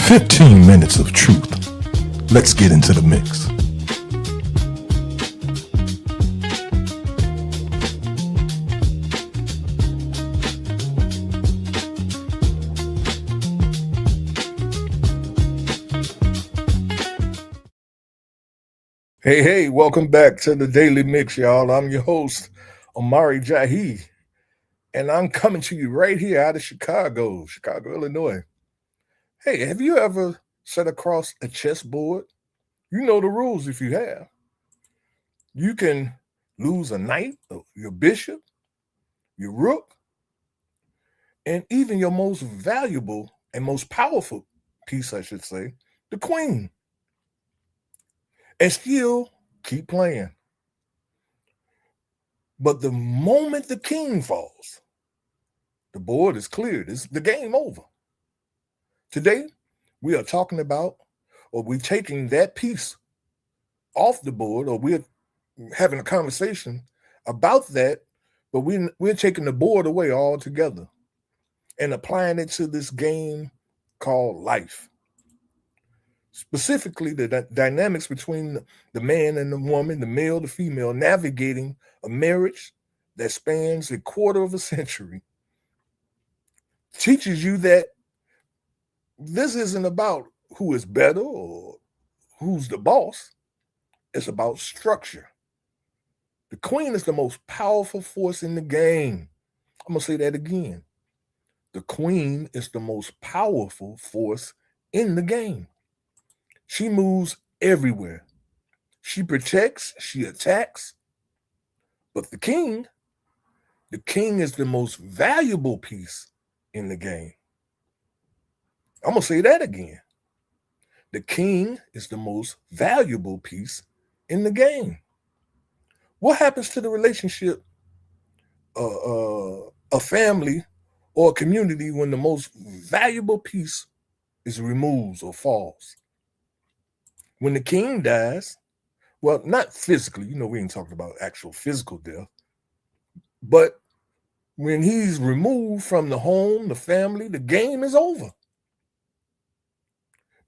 15 minutes of truth. Let's get into the mix. Hey, welcome back to the Daily Mix, y'all. I'm your host, Omari Jahi, and I'm coming to you right here out of Chicago, Illinois. Hey, have you ever sat across a chessboard? You know the rules if you have. You can lose a knight, your bishop, your rook, and even your most valuable and most powerful piece, I should say, the queen, and still keep playing. But the moment the king falls, the board is cleared. It's the game over. Today, we are talking about, or we're taking that piece off the board, or we're having a conversation about that, but we're taking the board away altogether and applying it to this game called life. Specifically, the dynamics between the man and the woman, the male, the female, navigating a marriage that spans a quarter of a century, teaches you that this isn't about who is better or who's the boss. It's about structure. The queen is the most powerful force in the game. I'm going to say that again. The queen is the most powerful force in the game. She moves everywhere. She protects, she attacks. But the king is the most valuable piece in the game. I'm going to say that again. The king is the most valuable piece in the game. What happens to the relationship, a family or a community when the most valuable piece is removed or falls? When the king dies, well, not physically, we ain't talking about actual physical death, but when he's removed from the home, the family, the game is over.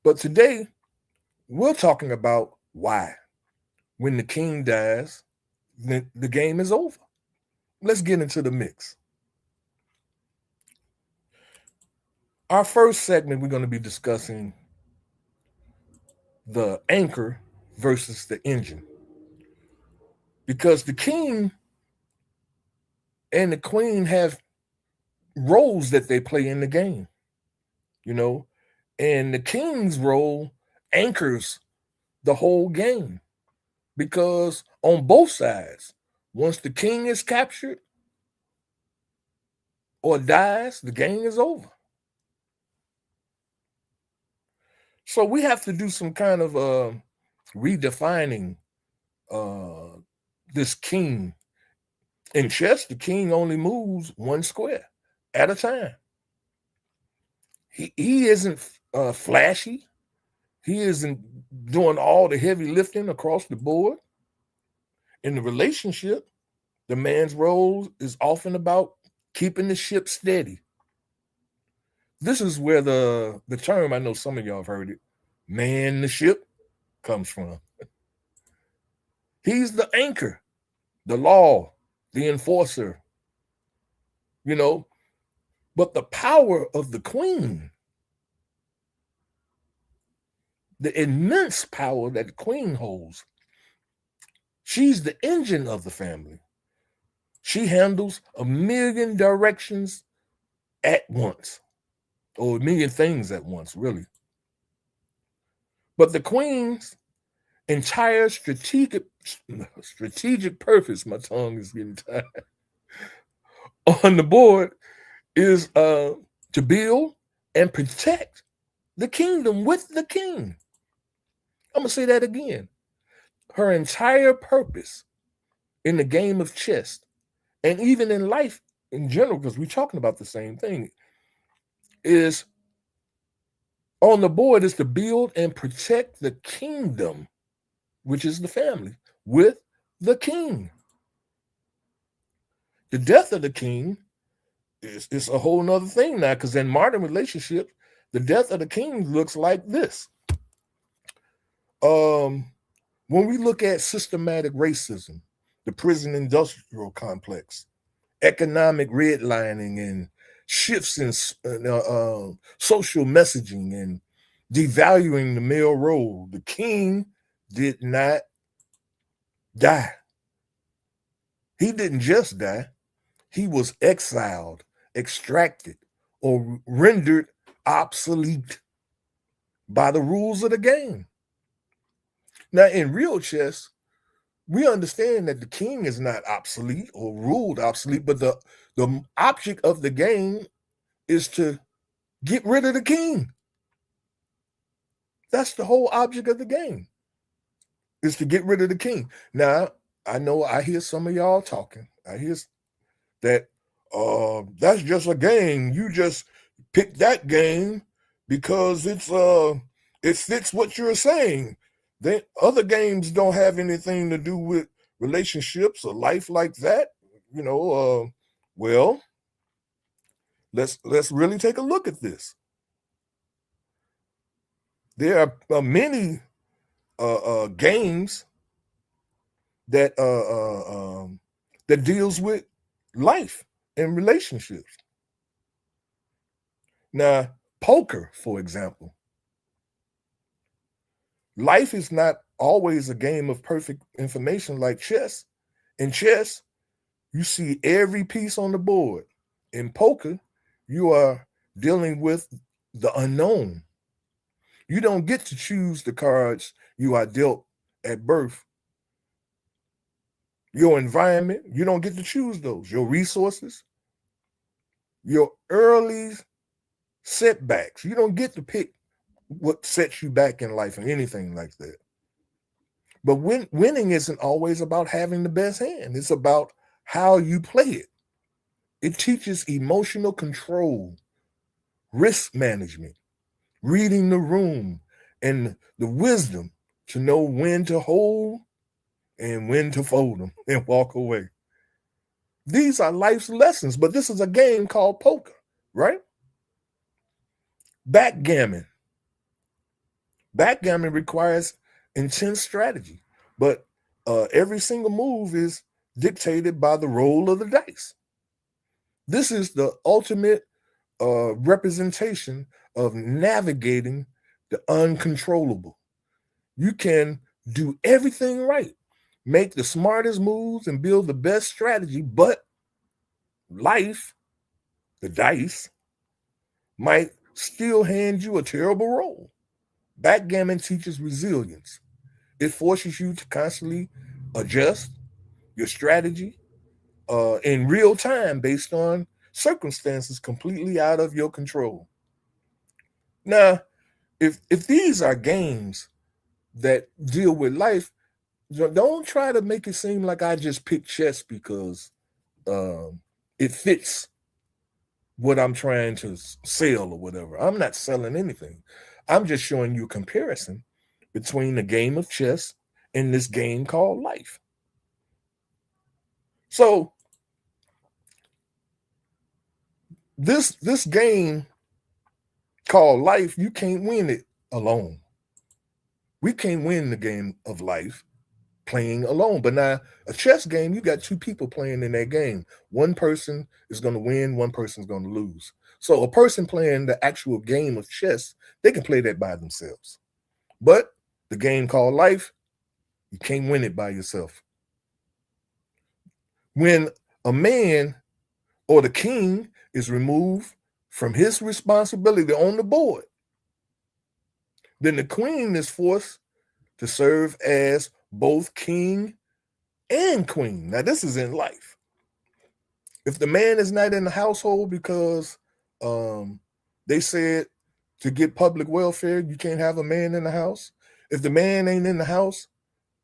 But today, we're talking about why. When the king dies, the game is over. Let's get into the mix. Our first segment, we're going to be discussing the anchor versus the engine. Because the king and the queen have roles that they play in the game, and the king's role anchors the whole game. Because on both sides, once the king is captured or dies, the game is over. So we have to do some kind of redefining this king. In chess, the king only moves one square at a time. He isn't flashy. He isn't doing all the heavy lifting across the board. In the relationship, the man's role is often about keeping the ship steady. This is where the term, I know some of y'all have heard it, man the ship, comes from. He's the anchor, the law, the enforcer, but the power of the queen, the immense power that the queen holds, she's the engine of the family. She handles a million directions at once, or a million things at once, really. But the queen's entire strategic purpose, my tongue is getting tired, on the board is to build and protect the kingdom with the king. I'm going to say that again. Her entire purpose in the game of chess, and even in life in general, because we're talking about the same thing, is on the board is to build and protect the kingdom, which is the family, with the king. The death of the king is a whole nother thing now, because in modern relationships, The death of the king looks like this. When we look at systematic racism, the prison industrial complex, economic redlining, and shifts in social messaging and devaluing the male role, the king did not die. He didn't just die, he was exiled, extracted, or rendered obsolete by the rules of the game. Now, in real chess, we understand that the king is not obsolete or ruled obsolete, but the object of the game is to get rid of the king. That's the whole object of the game, is to get rid of the king. Now, I know I hear some of y'all talking. I hear that that's just a game. You just pick that game because it fits what you're saying. Then other games don't have anything to do with relationships or life like that. Well, let's really take a look at this. There are many games that that deals with life and relationships. Now, poker, for example. Life is not always a game of perfect information like chess. In chess, you see every piece on the board. In poker, you are dealing with the unknown. You don't get to choose the cards you are dealt at birth. Your environment, you don't get to choose those. Your resources, your early setbacks, you don't get to pick what sets you back in life and anything like that. But winning isn't always about having the best hand. It's about how you play it. It teaches emotional control, risk management, reading the room, and the wisdom to know when to hold and when to fold them and walk away. These are life's lessons, but this is a game called poker, right? Backgammon. Backgammon requires intense strategy, but every single move is dictated by the roll of the dice. This is the ultimate representation of navigating the uncontrollable. You can do everything right, make the smartest moves, and build the best strategy, but life, the dice, might still hand you a terrible roll. Backgammon teaches resilience. It forces you to constantly adjust your strategy in real time based on circumstances completely out of your control. Now, if these are games that deal with life, don't try to make it seem like I just picked chess because it fits what I'm trying to sell or whatever. I'm not selling anything. I'm just showing you a comparison between the game of chess and this game called life. So this game called life, you can't win it alone. We can't win the game of life playing alone. But now a chess game, you got two people playing in that game. One person is going to win, one person's going to lose. So a person playing the actual game of chess, they can play that by themselves. But the game called life, you can't win it by yourself. When a man or the king is removed from his responsibility on the board, then the queen is forced to serve as both king and queen. Now, this is in life. If the man is not in the household because they said to get public welfare, you can't have a man in the house. If the man ain't in the house,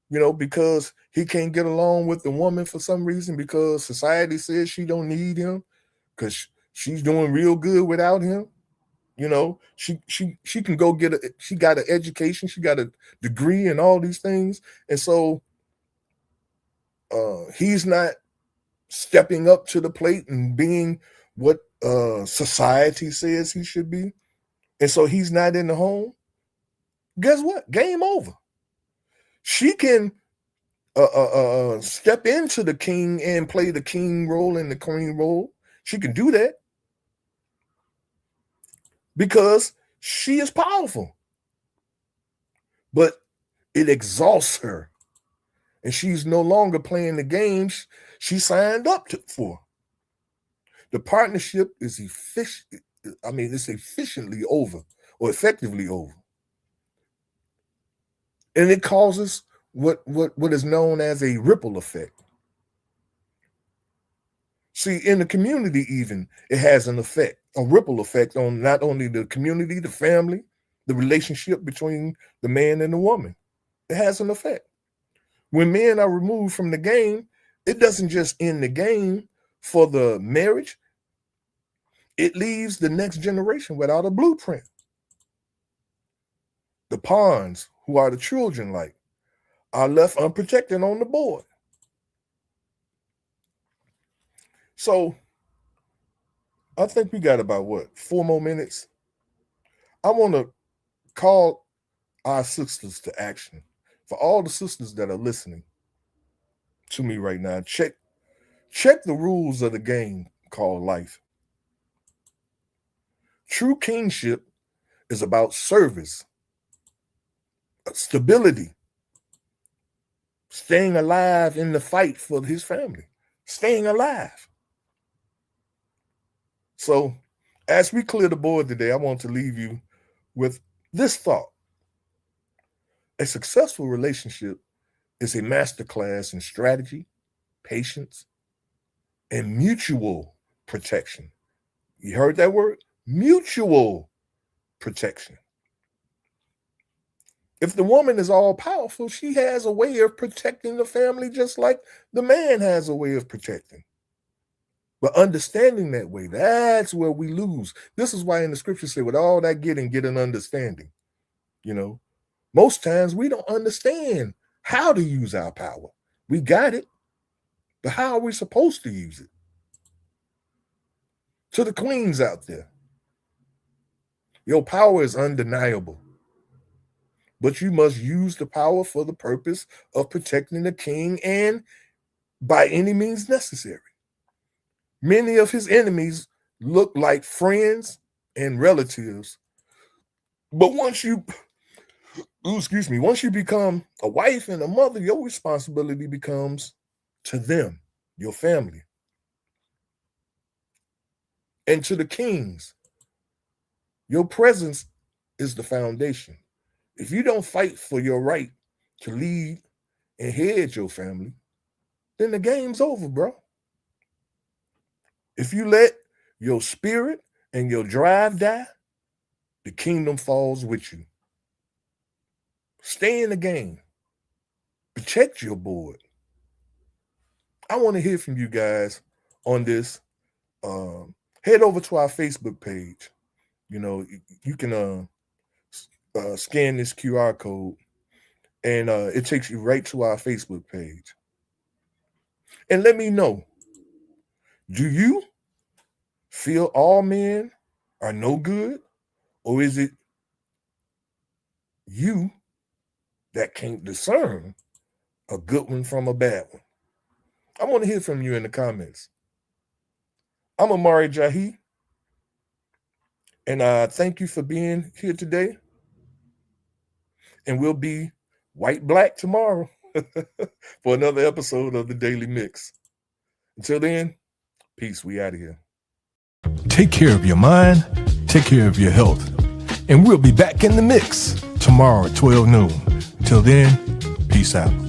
because he can't get along with the woman for some reason, because society says she don't need him, because she's doing real good without him. She can go she got an education, she got a degree and all these things. And so he's not stepping up to the plate and being what society says he should be. and so he's not in the home, guess what? Game over. She can step into the king and play the king role and the queen role. She can do that because she is powerful. But it exhausts her. And she's no longer playing the games she signed up for. The partnership is efficient. I mean, it's efficiently over or effectively over. And it causes what is known as a ripple effect. See, in the community even, it has an effect, a ripple effect on not only the community, the family, the relationship between the man and the woman. It has an effect. When men are removed from the game, it doesn't just end the game for the marriage. It leaves the next generation without a blueprint. The pawns, who are the children like, are left unprotected on the board. So I think we got about 4 more minutes. I want to call our sisters to action. For all the sisters that are listening to me right now, check the rules of the game called life. True kingship is about service, stability, staying alive in the fight for his family, staying alive. So as we clear the board today, I want to leave you with this thought. A successful relationship is a masterclass in strategy, patience, and mutual protection. You heard that word? Mutual protection. If the woman is all powerful, she has a way of protecting the family just like the man has a way of protecting. But understanding that way, that's where we lose. This is why in the scripture say, with all that getting, get an understanding. You know, most times we don't understand how to use our power. We got it, but how are we supposed to use it? To the queens out there, your power is undeniable, but you must use the power for the purpose of protecting the king and by any means necessary. Many of his enemies look like friends and relatives, but once you become a wife and a mother, your responsibility becomes to them, your family. And to the kings, your presence is the foundation. If you don't fight for your right to lead and head your family, then the game's over, bro. If you let your spirit and your drive die, the kingdom falls with you. Stay in the game. Protect your board. I want to hear from you guys on this. Head over to our Facebook page. You know, you can scan this QR code, and it takes you right to our Facebook page. And let me know, do you feel all men are no good? Or is it you that can't discern a good one from a bad one? I want to hear from you in the comments. I'm Omari Jahi, and thank you for being here today. And we'll be white-black tomorrow for another episode of the Daily Mix. Until then, peace. We out of here. Take care of your mind, take care of your health, and we'll be back in the mix tomorrow at 12 noon. Till then, peace out.